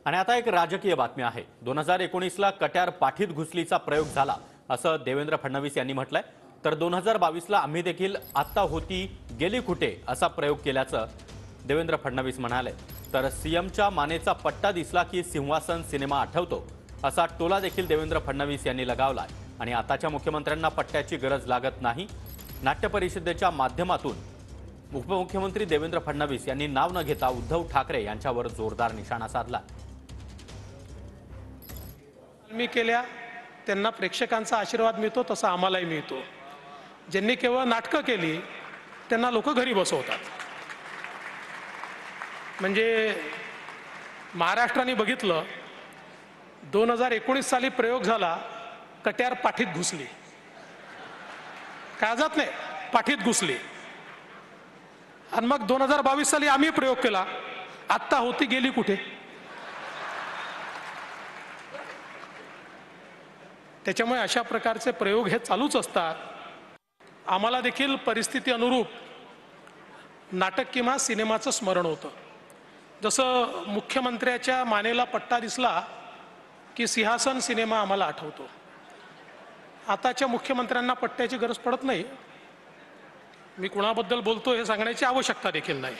आणि आता एक राजकीय बातमी आहे। 2019ला कट्यार पाठीत घुसलीचा प्रयोग झाला असं देवेंद्र फडणवीस यांनी म्हटलंय। तर 2022ला आम्ही देखील आता होती गेली कुठे असा प्रयोग केल्याचं देवेंद्र फडणवीस म्हणाले। तर सीएमच्या मानेचा पट्टा दिसला की सिंहासन सिनेमा आठवतो असा टोला देखील देवेंद्र फडणवीस यांनी लगावलाय। आणि आताच्या मुख्यमंत्र्यांना पट्ट्याची गरज लागत नाही। नाट्य परिषदेच्या माध्यमातून उपमुख्यमंत्री देवेंद्र फडणवीस यांनी नाव न घेता उद्धव ठाकरे यांच्यावर जोरदार निशाणा साधला। मी केल्या त्यांना प्रेक्षकांचा आशीर्वाद मिळतो तसा आम्हालाही मिळतो। ज्यांनी केवळ नाटकं केली त्यांना लोक घरी बसवतात। म्हणजे महाराष्ट्राने बघितलं 2019 साली प्रयोग झाला, कट्यार पाठीत घुसली, काळजात नाही पाठीत घुसली। आणि मग 2022 साली आम्ही प्रयोग केला, आत्ता होती गेली कुठे। त्याच्यामुळे अशा प्रकारचे प्रयोग हे चालूच असतात। आम्हाला देखील परिस्थिती अनुरूप नाटक किंवा सिनेमाचं स्मरण होतं। जसं मुख्यमंत्र्याच्या मानेला पट्टा दिसला की सिंहासन सिनेमा आम्हाला आठवतो। आताच्या मुख्यमंत्र्यांना पट्ट्याची गरज पडत नाही। मी कुणाबद्दल बोलतो हे सांगण्याची आवश्यकता देखील नाही।